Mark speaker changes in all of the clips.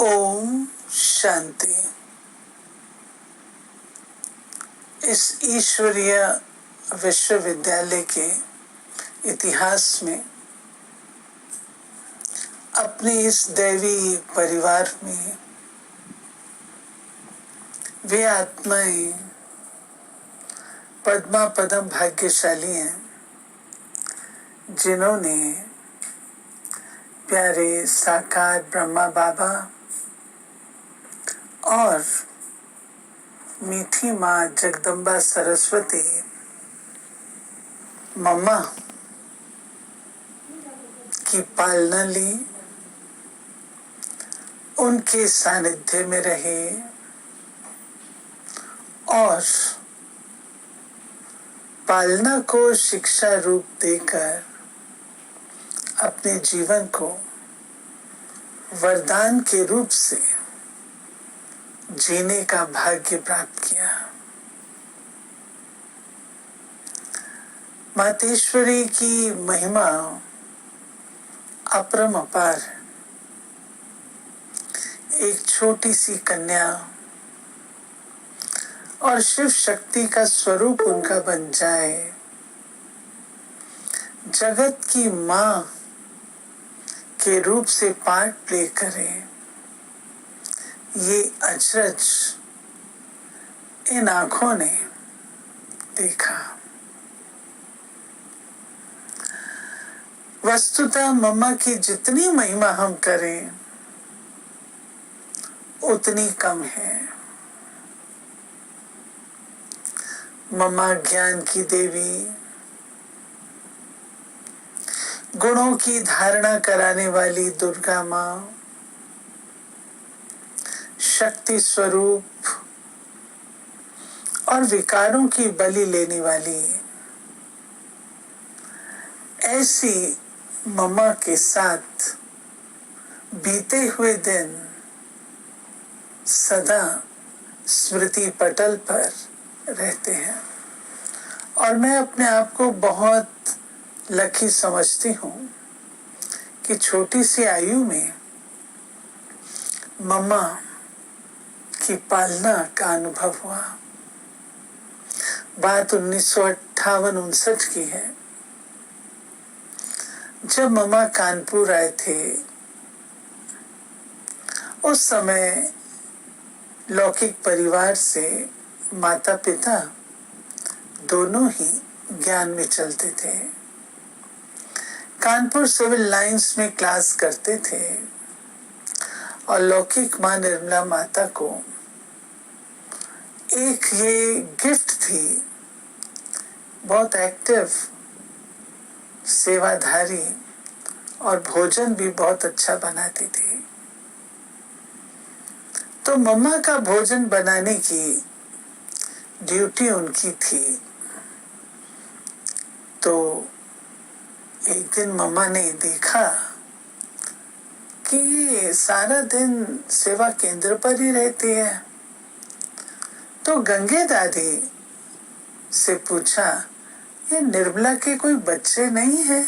Speaker 1: ओम शांति। इस ईश्वरीय विश्वविद्यालय के इतिहास में अपने इस दैवी परिवार में वे आत्माएं पद्मा पदम भाग्यशाली हैं जिन्होंने प्यारे साकार ब्रह्मा बाबा और मीठी माँ जगदम्बा सरस्वती मम्मा की पालना ली, उनके सानिध्य में रहे और पालना को शिक्षा रूप देकर अपने जीवन को वरदान के रूप से जीने का भाग्य प्राप्त किया। मातेश्वरी की महिमा अपरम अपार है। एक छोटी सी कन्या और शिव शक्ति का स्वरूप उनका बन जाए, जगत की माँ के रूप से पार्ट प्ले करें, ये अचरज इन आंखों ने देखा। वस्तुतः मम्मा की जितनी महिमा हम करें उतनी कम है। मम्मा ज्ञान की देवी, गुणों की धारणा कराने वाली दुर्गा माँ, शक्ति स्वरूप और विकारों की बलि लेने वाली, ऐसी मम्मा के साथ बीते हुए दिन सदा स्मृति पटल पर रहते हैं और मैं अपने आप को बहुत लकी समझती हूँ कि छोटी सी आयु में मम्मा की पालना का अनुभव हुआ। बात 1958-59 की है, जब मम्मा कानपुर आए थे। उस समय लौकिक परिवार से माता पिता दोनों ही ज्ञान में चलते थे। कानपुर सिविल लाइंस में क्लास करते थे और लौकिक माँ निर्मला माता को एक ये गिफ्ट थी, बहुत एक्टिव, सेवाधारी और भोजन भी बहुत अच्छा बनाती थी। तो मम्मा का भोजन बनाने की ड्यूटी उनकी थी। तो एक दिन मम्मा ने देखा कि ये सारा दिन सेवा केंद्र पर ही रहती है। तो गंगे दादी से पूछा, ये निर्मला के कोई बच्चे नहीं हैं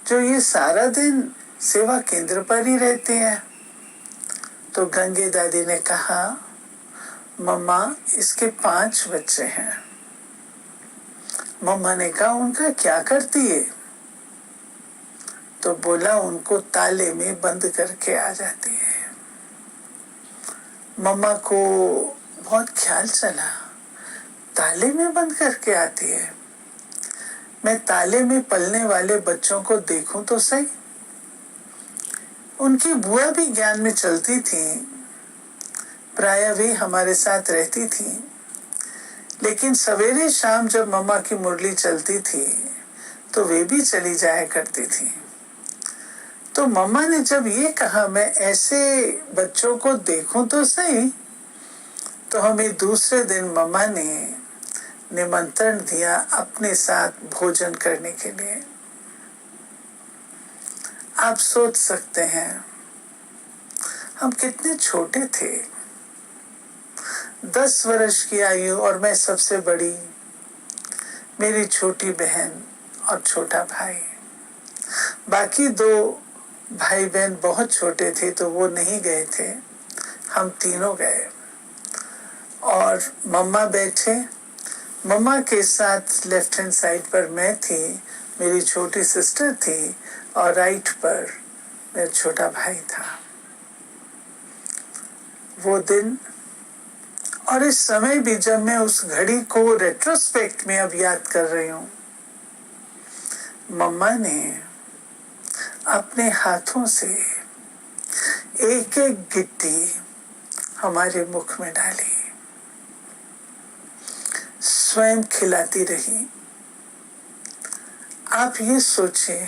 Speaker 1: जो ये सारा दिन सेवा केंद्र पर ही रहते हैं? तो गंगे दादी ने कहा, मम्मा इसके 5 बच्चे हैं। मम्मा ने कहा, उनका क्या करती है? तो बोला, उनको ताले में बंद करके आ जाती है। मम्मा को बहुत ख्याल चला, ताले में बंद करके आती है, मैं ताले में पलने वाले बच्चों को देखूं तो सही। उनकी बुआ भी ज्ञान में चलती थी, प्रायः वे हमारे साथ रहती थी, लेकिन सवेरे शाम जब मम्मा की मुरली चलती थी तो वे भी चली जाया करती थी। तो मम्मा ने जब ये कहा, मैं ऐसे बच्चों को देखूं तो सही, तो हमें दूसरे दिन मम्मा ने निमंत्रण दिया अपने साथ भोजन करने के लिए। आप सोच सकते हैं हम कितने छोटे थे, 10 वर्ष की आयु और मैं सबसे बड़ी, मेरी छोटी बहन और छोटा भाई। बाकी 2 भाई बहन बहुत छोटे थे तो वो नहीं गए थे, हम तीनों गए और मम्मा बैठे। मम्मा के साथ लेफ्ट हैंड साइड पर मैं थी, मेरी छोटी सिस्टर थी और राइट पर मेरा छोटा भाई था। वो दिन और इस समय भी जब मैं उस घड़ी को रेट्रोस्पेक्ट में अब याद कर रही हूँ, मम्मा ने अपने हाथों से एक एक गिट्टी हमारे मुख में डाली, स्वयं खिलाती रही। आप ये सोचिए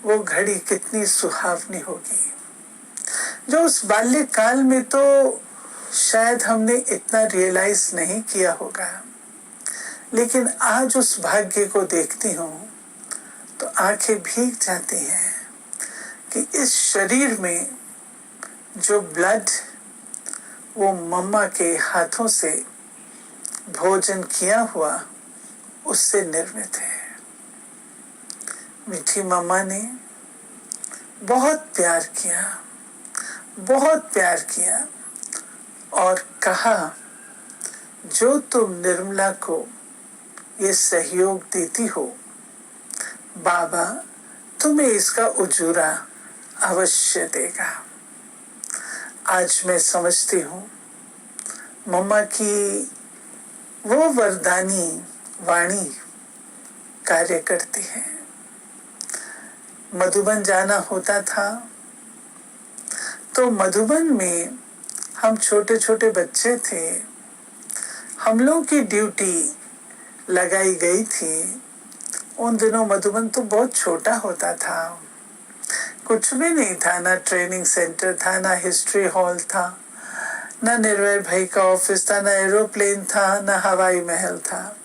Speaker 1: वो घड़ी कितनी सुहावनी होगी, जो उस बाल्यकाल में तो शायद हमने इतना रियलाइज नहीं किया होगा, लेकिन आज उस भाग्य को देखती हूँ तो आंखें भीग जाती हैं कि इस शरीर में जो ब्लड वो मम्मा के हाथों से भोजन किया हुआ उससे निर्मित है। मीठी मम्मा ने बहुत प्यार किया, बहुत प्यार किया और कहा, जो तुम निर्मला को ये सहयोग देती हो, बाबा तुम्हें इसका उजूरा अवश्य देगा। आज मैं समझती हूँ मम्मा की वो वरदानी वाणी कार्य करती है। मधुबन जाना होता था तो मधुबन में हम छोटे छोटे बच्चे थे, हम लोग की ड्यूटी लगाई गई थी। उन दिनों मधुबन तो बहुत छोटा होता था, कुछ भी नहीं था, ना ट्रेनिंग सेंटर था, ना हिस्ट्री हॉल था, ना निर्भय भाई का ऑफिस था, ना एरोप्लेन था, ना हवाई महल था।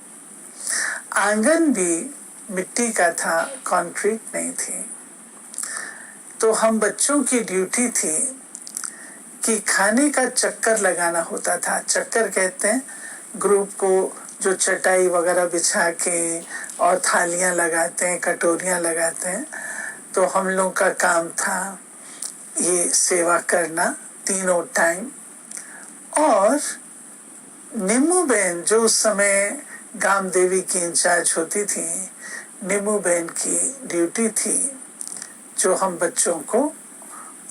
Speaker 1: आंगन भी मिट्टी का था, कंक्रीट नहीं थी। तो हम बच्चों की ड्यूटी थी कि खाने का चक्कर लगाना होता था। चक्कर कहते हैं ग्रुप को जो चटाई वगैरह बिछा के और थालियां लगाते हैं, कटोरियां लगाते हैं। तो हम लोग का काम था ये सेवा करना तीनों टाइम। और नीमू बहन जो उस समय गाम देवी की इंचार्ज होती थी, नीमू बहन की ड्यूटी थी जो हम बच्चों को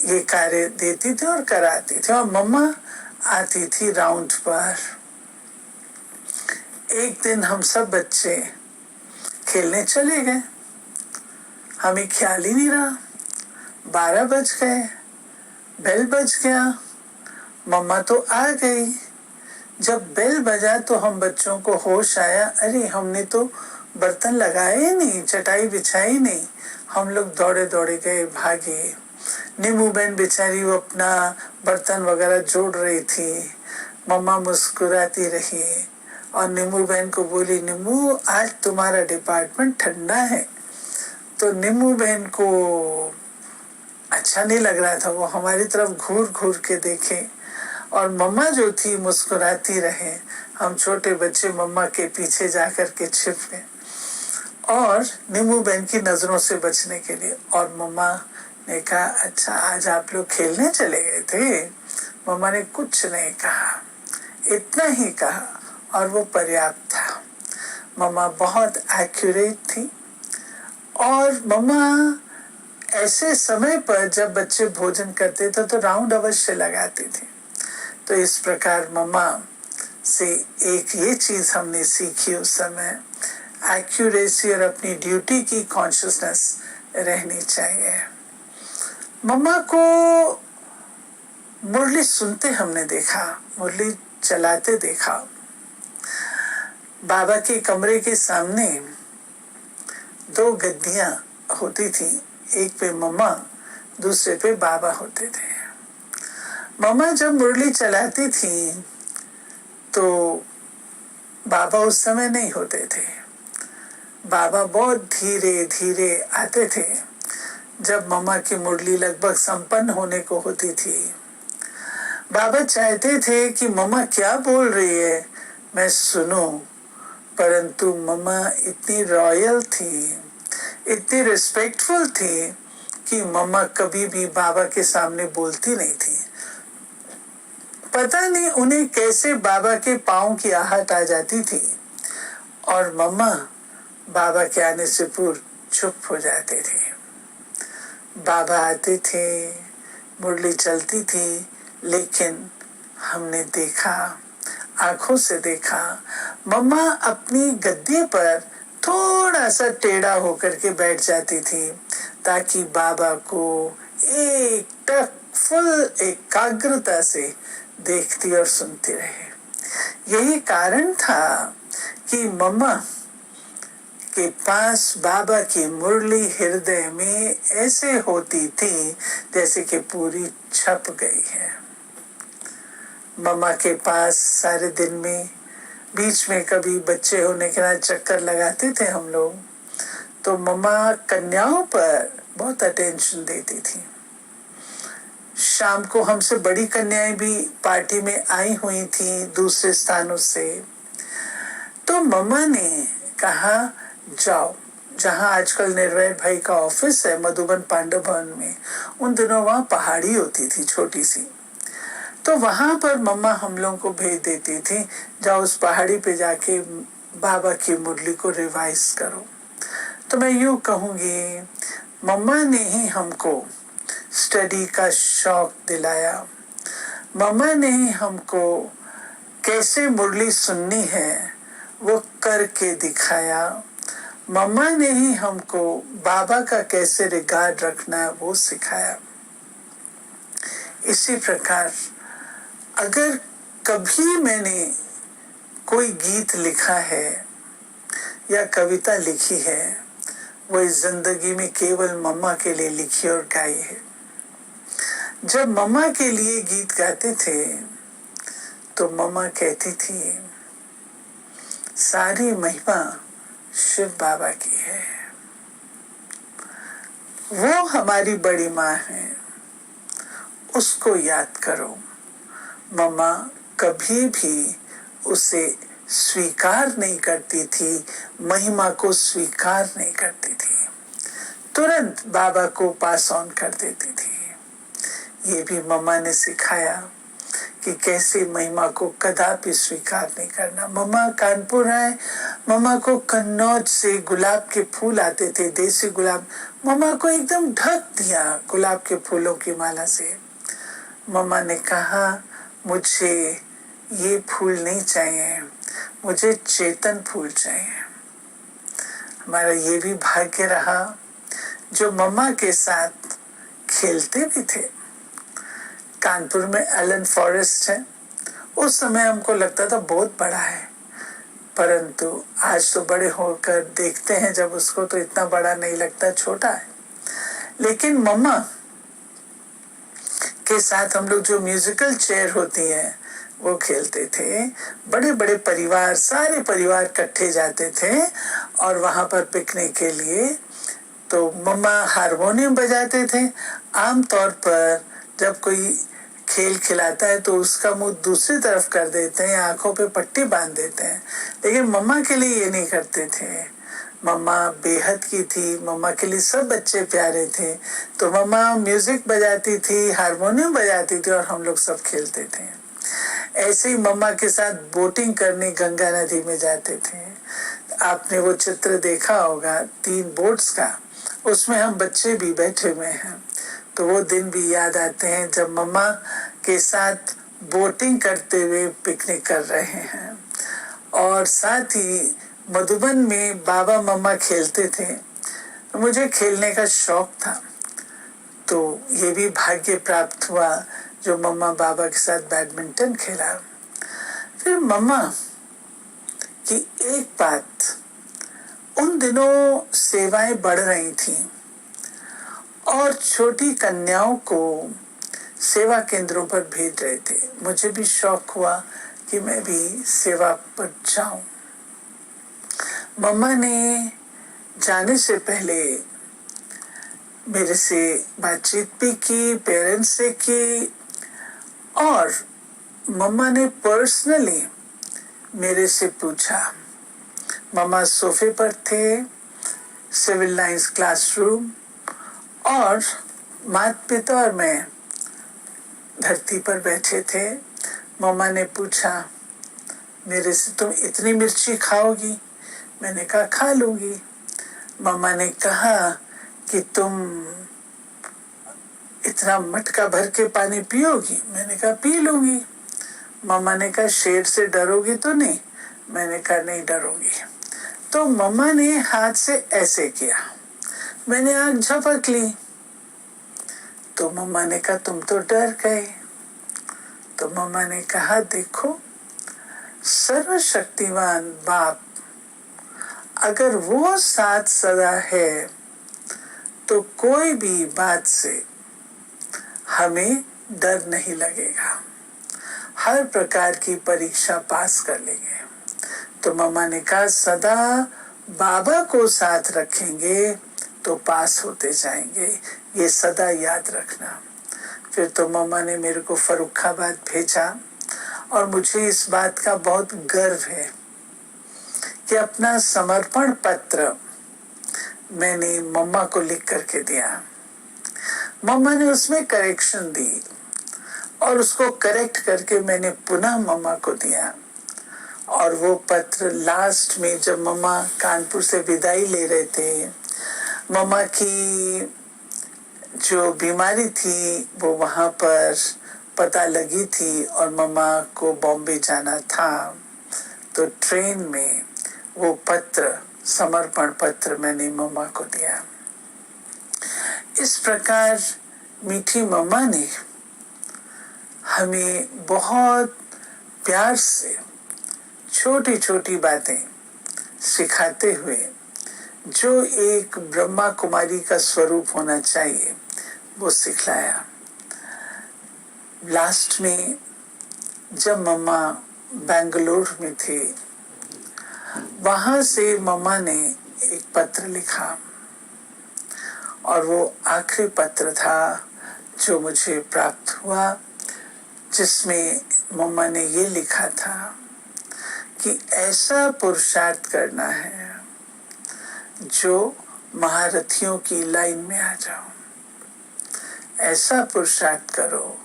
Speaker 1: ये कार्य देती थी और कराती थी। और मम्मा आती थी राउंड पर। एक दिन हम सब बच्चे खेलने चले गए, हमें ख्याल ही नहीं रहा, 12 बज गए, बेल बज गया, मम्मा तो आ गई। जब बेल बजा तो हम बच्चों को होश आया, अरे हमने तो बर्तन लगाए ही नहीं, चटाई बिछाई नहीं। हम लोग दौड़े दौड़े गए, भागे। नीमू बहन बेचारी वो अपना बर्तन वगैरह जोड़ रही थी। मम्मा मुस्कुराती रही और नीमू बहन को बोली, नीमू आज तुम्हारा डिपार्टमेंट ठंडा है। तो नीमू बहन को अच्छा नहीं लग रहा था, वो हमारी तरफ घूर घूर के देखे और मम्मा जो थी मुस्कुराती रहे। हम छोटे बच्चे मम्मा के पीछे जाकर के छिप गए और नीमू बहन की नजरों से बचने के लिए। और मम्मा ने कहा, अच्छा आज आप लोग खेलने चले गए थे? मम्मा ने कुछ नहीं कहा, इतना ही कहा और वो पर्याप्त था। मम्मा बहुत एक्यूरेट थी और मम्मा ऐसे समय पर जब बच्चे भोजन करते थे तो राउंड अवश्य लगाते थे। तो इस प्रकार मम्मा से एक ये चीज हमने सीखी उस समय, एक्यूरेसी और अपनी ड्यूटी की कॉन्शियसनेस रहनी चाहिए। मम्मा को मुरली सुनते हमने देखा, मुरली चलाते देखा। बाबा के कमरे के सामने 2 गद्दियां होती थी, एक पे मम्मा, दूसरे पे बाबा होते थे। मम्मा जब मुरली चलाती थी तो बाबा उस समय नहीं होते थे। बाबा बहुत धीरे धीरे आते थे। जब मम्मा की मुरली लगभग संपन्न होने को होती थी, बाबा चाहते थे कि मम्मा क्या बोल रही है मैं सुनूं, परंतु मम्मा इतनी रॉयल थी, इतनी रिस्पेक्टफुल थी कि मम्मा कभी भी बाबा के सामने बोलती नहीं थी। पता नहीं उन्हें कैसे बाबा के पाँव की आहट आ जाती थी और मम्मा बाबा के आने से पूर्व चुप हो जाते थे। बाबा आते थे, मुरली चलती थी, लेकिन हमने देखा, आंखों से देखा, मम्मा अपनी गद्दी पर थोड़ा सा टेढ़ा होकर के बैठ जाती थी ताकि बाबा को एक टक फुल एकाग्रता से देखती और सुनती रहे। यही कारण था कि मम्मा के पास बाबा की मुरली हृदय में ऐसे होती थी जैसे कि पूरी छप गई है। मम्मा के पास सारे दिन में बीच में कभी बच्चे होने के बाद चक्कर लगाते थे हम लोग, तो मम्मा कन्याओं पर बहुत अटेंशन देती थी। शाम को हमसे बड़ी कन्याएं भी पार्टी में आई हुई थी दूसरे स्थानों से, तो मम्मा ने कहा जाओ, जहाँ आजकल निर्वैर भाई का ऑफिस है मधुबन पांडव भवन में, उन दिनों वहाँ पहाड़ी होती थी छोटी सी, तो वहां पर मम्मा हम लोगों को भेज देती थी, जाओ उस पहाड़ी पे जाके बाबा की मुरली को रिवाइज करो। तो मैं यूं कहूंगी, मम्मा ने ही हमको स्टडी का शौक दिलाया, मम्मा ने ही हमको कैसे मुरली सुननी है वो करके दिखाया, मम्मा ने ही हमको बाबा का कैसे रिगार्ड रखना है वो सिखाया। इसी प्रकार अगर कभी मैंने कोई गीत लिखा है या कविता लिखी है, वो इस जिंदगी में केवल मम्मा के लिए लिखी और गाई है। जब मम्मा के लिए गीत गाते थे तो मम्मा कहती थी, सारी महिमा शिव बाबा की है, वो हमारी बड़ी माँ है, उसको याद करो। मम्मा कभी भी उसे स्वीकार नहीं करती थी, महिमा को स्वीकार नहीं करती थी, तुरंत बाबा को पास ऑन कर देती थी। ये भी मम्मा ने सिखाया कि कैसे महिमा को कदापि स्वीकार नहीं करना। मम्मा कानपुर आए, मम्मा को कन्नौज से गुलाब के फूल आते थे, देसी गुलाब, मम्मा को एकदम ढक दिया गुलाब के फूलों की माला से। मम्मा ने कहा, मुझे ये फूल नहीं चाहिए, मुझे चेतन फूल चाहिए। हमारा ये भी भाग्य रहा जो मम्मा के साथ खेलते भी थे। कानपुर में एलन फॉरेस्ट है, उस समय हमको लगता था बहुत बड़ा है, परंतु आज तो बड़े होकर देखते हैं जब उसको तो इतना बड़ा नहीं लगता, छोटा है। लेकिन मम्मा के साथ हम लोग जो म्यूजिकल चेयर होती है वो खेलते थे। बड़े बड़े परिवार, सारे परिवार इकट्ठे जाते थे और वहां पर पिकनिक के लिए, तो मम्मा हारमोनियम बजाते थे। आमतौर पर जब कोई खेल खिलाता है तो उसका मुंह दूसरी तरफ कर देते हैं, आंखों पे पट्टी बांध देते हैं, लेकिन मम्मा के लिए ये नहीं करते थे। मम्मा बेहद की थी, मम्मा के लिए सब बच्चे प्यारे थे, तो मम्मा म्यूजिक बजाती थी, हारमोनियम बजाती थी और हम लोग सब खेलते थे। ऐसे ही मम्मा के साथ बोटिंग करने गंगा नदी में जाते थे। आपने वो चित्र देखा होगा 3 बोट्स का, उसमें हम बच्चे भी बैठे हुए हैं, तो वो दिन भी याद आते हैं जब मम्मा के साथ बोटिंग करते हुए पिकनिक कर रहे हैं। और साथ ही मधुबन में बाबा मम्मा खेलते थे, तो मुझे खेलने का शौक था, तो ये भी भाग्य प्राप्त हुआ जो मम्मा बाबा के साथ बैडमिंटन खेला। फिर मम्मा की एक बात, उन दिनों सेवाएं बढ़ रही थी और छोटी कन्याओं को सेवा केंद्रों पर भेज रहे थे। मुझे भी शौक हुआ कि मैं भी सेवा पर जाऊं। मम्मा ने जाने से पहले मेरे से बातचीत भी की, पेरेंट्स से की, और मम्मा ने पर्सनली मेरे से पूछा। मम्मा सोफे पर थे, सिविल लाइंस क्लासरूम, और माता पिता और मैं धरती पर बैठे थे। मम्मा ने पूछा, मेरे से तुम इतनी मिर्ची खाओगी? मैंने कहा खा लूंगी। मम्मा ने कहा कि तुम इतना मटका भर के पानी पियोगी? मैंने कहा पी लूंगी। मम्मा ने कहा शेर से डरोगी तो नहीं? मैंने कहा नहीं डरूंगी। तो मम्मा ने हाथ से ऐसे किया, मैंने आंख झपक ली। तो मम्मा ने कहा तुम तो डर गए। तो मम्मा ने कहा देखो, सर्वशक्तिमान बाप अगर वो साथ सदा है तो कोई भी बात से हमें डर नहीं लगेगा, हर प्रकार की परीक्षा पास कर लेंगे। तो मम्मा ने कहा सदा बाबा को साथ रखेंगे तो पास होते जाएंगे, ये सदा याद रखना। फिर तो मम्मा ने मेरे को फर्रुखाबाद भेजा और मुझे इस बात का बहुत गर्व है कि अपना समर्पण पत्र मैंने मम्मा को लिख करके दिया। मम्मा ने उसमें करेक्शन दी और उसको करेक्ट करके मैंने पुनः मम्मा को दिया। और वो पत्र लास्ट में जब मम्मा कानपुर से विदाई ले रहे थे, मम्मा की जो बीमारी थी वो वहां पर पता लगी थी और मम्मा को बॉम्बे जाना था, तो ट्रेन में वो पत्र, समर्पण पत्र मैंने मम्मा को दिया। इस प्रकार मीठी मम्मा ने हमें बहुत प्यार से छोटी छोटी बातें सिखाते हुए जो एक ब्रह्मा कुमारी का स्वरूप होना चाहिए वो सिखलाया। लास्ट में जब मम्मा बेंगलोर में थे, वहां से मम्मा ने एक पत्र लिखा और वो आखिरी पत्र था जो मुझे प्राप्त हुआ, जिसमें मम्मा ने ये लिखा था कि ऐसा पुरुषार्थ करना है जो महारथियों की लाइन में आ जाओ। ऐसा पुरुषार्थ करो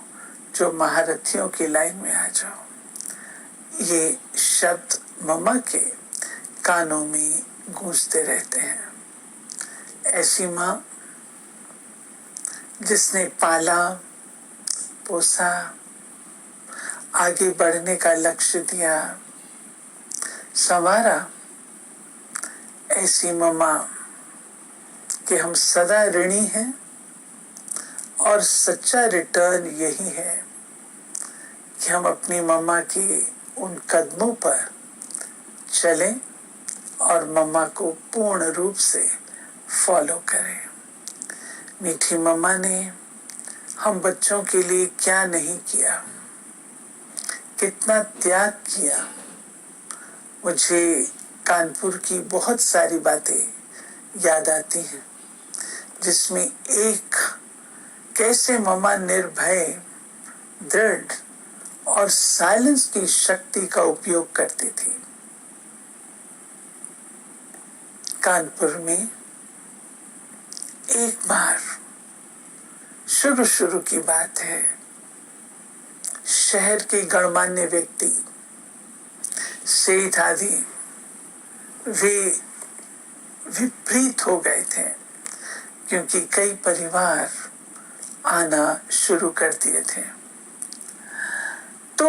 Speaker 1: जो महारथियों की लाइन में आ जाओ। ये शब्द मम्मा के कानों में गूंजते रहते हैं। ऐसी माँ जिसने पाला पोसा, आगे बढ़ने का लक्ष्य दिया, संवारा, ऐसी मम्मा कि हम सदा ऋणी हैं। और सच्चा रिटर्न यही है कि हम अपनी मम्मा के उन कदमों पर चलें और मम्मा को पूर्ण रूप से फॉलो करें। मीठी मम्मा ने हम बच्चों के लिए क्या नहीं किया, कितना त्याग किया। मुझे कानपुर की बहुत सारी बातें याद आती हैं, जिसमें एक कैसे मम्मा निर्भय, दृढ़ और साइलेंस की शक्ति का उपयोग करती थी। कानपुर में एक बार शुरू की बात है, शहर के गणमान्य व्यक्ति, सेठ आदि, वे विपरीत हो गए थे क्योंकि कई परिवार आना शुरू कर दिए थे। तो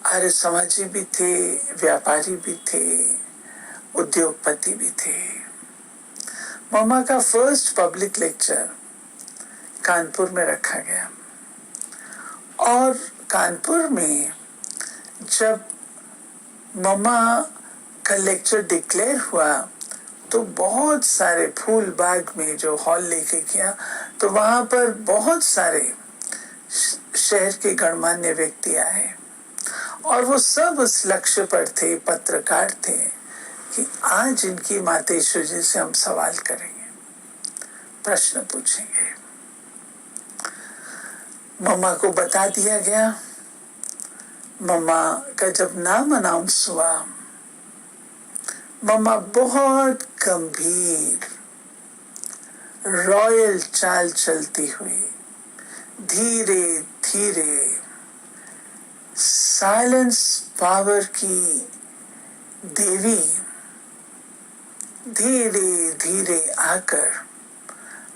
Speaker 1: आर्य समाजी भी थे, व्यापारी भी थे, उद्योगपति भी थे। मम्मा का फर्स्ट पब्लिक लेक्चर कानपुर में रखा गया और कानपुर में जब मम्मा का लेक्चर डिक्लेयर हुआ तो बहुत सारे फूल बाग में जो हॉल लेके किया, तो वहां पर बहुत सारे शहर के गणमान्य व्यक्ति आए और वो सब उस लक्ष्य पर थे, पत्रकार थे कि आज इनकी मातेश्वर जी से हम सवाल करेंगे, प्रश्न पूछेंगे। मम्मा को बता दिया गया। मम्मा का जब नाम अनाउंस हुआ, मम्मा बहुत गंभीर रॉयल चाल चलती हुई धीरे धीरे साइलेंस पावर की देवी धीरे धीरे आकर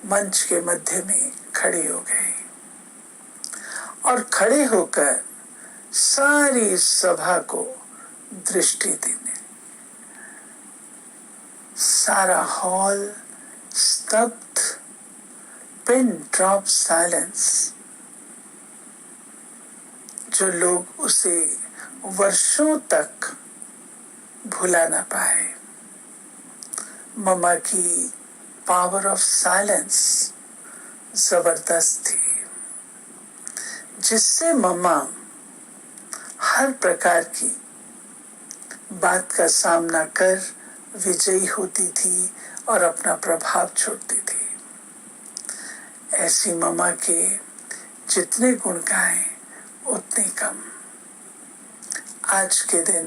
Speaker 1: मंच के मध्य में खड़ी हो गई और खड़े होकर सारी सभा को दृष्टि देने, सारा हॉल स्तब्ध, पिन ड्रॉप साइलेंस। जो लोग उसे वर्षों तक भुला ना पाए। ममा की पावर ऑफ साइलेंस जबरदस्त थी, जिससे ममा हर प्रकार की बात का सामना कर विजयी होती थी और अपना प्रभाव छोड़ती थी। ऐसी ममा के जितने गुण गाएं उतने कम। आज के दिन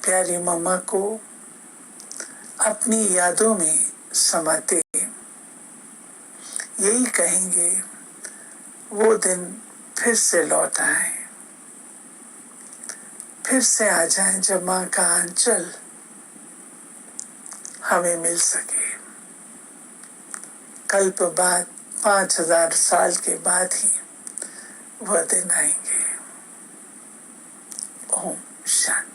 Speaker 1: प्यारी ममा को अपनी यादों में समाते यही कहेंगे, वो दिन फिर से लौट आए, फिर से आ जाए जब माँ का आंचल हमें मिल सके। कल्प बाद 5000 साल के बाद ही वह दिन आएंगे। ओम शांति।